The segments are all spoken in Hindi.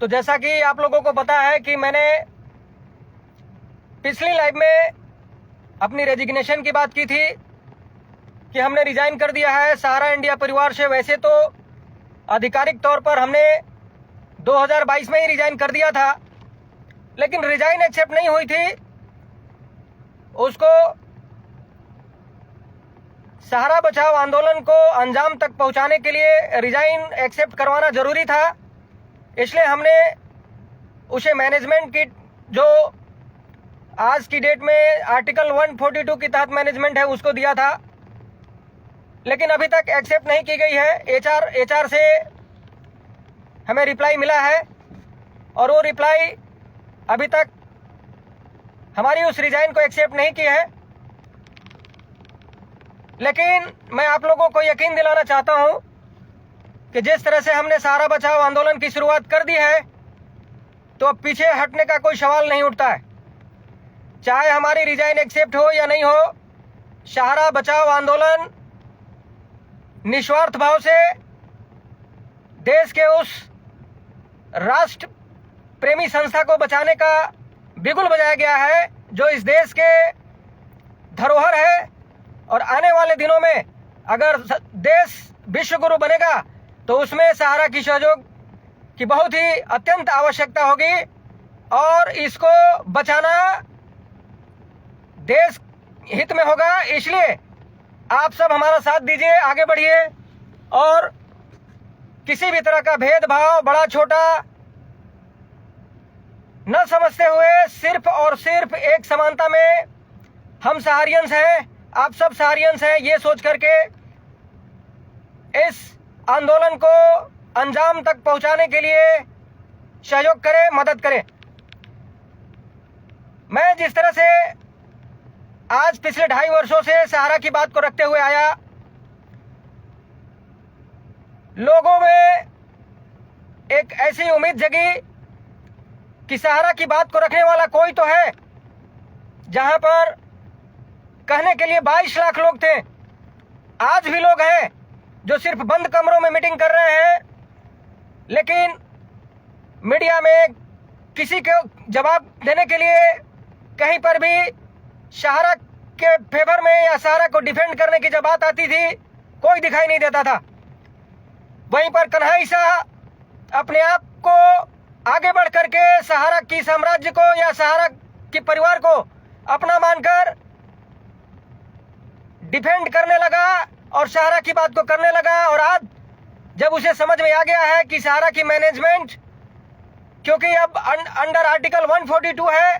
तो जैसा कि आप लोगों को पता है कि मैंने पिछली लाइव में अपनी रेजिग्नेशन की बात की थी कि हमने रिजाइन कर दिया है सहारा इंडिया परिवार से। वैसे तो आधिकारिक तौर पर हमने 2022 में ही रिजाइन कर दिया था, लेकिन रिजाइन एक्सेप्ट नहीं हुई थी। उसको सहारा बचाओ आंदोलन को अंजाम तक पहुंचाने के लिए रिजाइन एक्सेप्ट करवाना जरूरी था, इसलिए हमने उसे मैनेजमेंट की, जो आज की डेट में आर्टिकल 142 के तहत मैनेजमेंट है, उसको दिया था। लेकिन अभी तक एक्सेप्ट नहीं की गई है। एचआर से हमें रिप्लाई मिला है और वो रिप्लाई अभी तक हमारी उस रिजाइन को एक्सेप्ट नहीं की है। लेकिन मैं आप लोगों को यकीन दिलाना चाहता हूं कि जिस तरह से हमने सहारा बचाओ आंदोलन की शुरुआत कर दी है, तो अब पीछे हटने का कोई सवाल नहीं उठता है। चाहे हमारी रिजाइन एक्सेप्ट हो या नहीं हो, सहारा बचाओ आंदोलन निस्वार्थ भाव से देश के उस राष्ट्र प्रेमी संस्था को बचाने का बिगुल बजाया गया है जो इस देश के धरोहर है। और आने वाले दिनों में अगर देश विश्व गुरु बनेगा तो उसमें सहारा की सहयोग की बहुत ही अत्यंत आवश्यकता होगी, और इसको बचाना देश हित में होगा। इसलिए आप सब हमारा साथ दीजिए, आगे बढ़िए और किसी भी तरह का भेदभाव बड़ा छोटा न समझते हुए सिर्फ और सिर्फ एक समानता में हम सहारियंस हैं, आप सब सहारियंस हैं, ये सोच करके इस आंदोलन को अंजाम तक पहुंचाने के लिए सहयोग करें, मदद करें। मैं जिस तरह से आज पिछले 2.5 वर्षों से सहारा की बात को रखते हुए आया, लोगों में एक ऐसी उम्मीद जगी कि सहारा की बात को रखने वाला कोई तो है। जहां पर कहने के लिए 22 लाख लोग थे, आज भी लोग हैं जो सिर्फ बंद कमरों में मीटिंग कर रहे हैं, लेकिन मीडिया में किसी को जवाब देने के लिए कहीं पर भी सहारा के फेवर में या सहारा को डिफेंड करने की जब बात आती थी, कोई दिखाई नहीं देता था। वहीं पर कन्हैया शाह अपने आप को आगे बढ़ करके सहारा की साम्राज्य को या सहारा के परिवार को अपना मानकर डिफेंड करने लगा और सहारा की बात को करने लगा। और आज जब उसे समझ में आ गया है कि सहारा की मैनेजमेंट, क्योंकि अब अंडर आर्टिकल 142 है,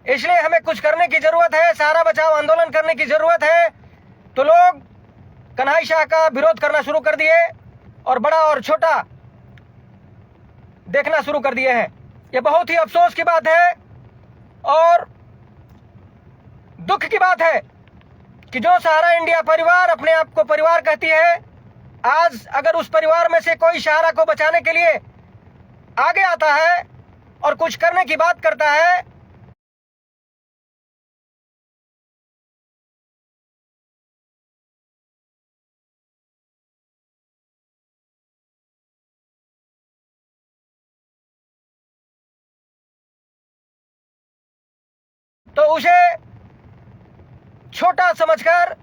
इसलिए हमें कुछ करने की जरूरत है, सहारा बचाओ आंदोलन करने की जरूरत है, तो लोग कन्हैया शाह का विरोध करना शुरू कर दिए और बड़ा और छोटा देखना शुरू कर दिए हैं। यह बहुत ही अफसोस की बात है और दुख की बात है कि जो सहारा इंडिया परिवार अपने आप को परिवार कहती है, आज अगर उस परिवार में से कोई सहारा को बचाने के लिए आगे आता है और कुछ करने की बात करता है, तो उसे छोटा समझकर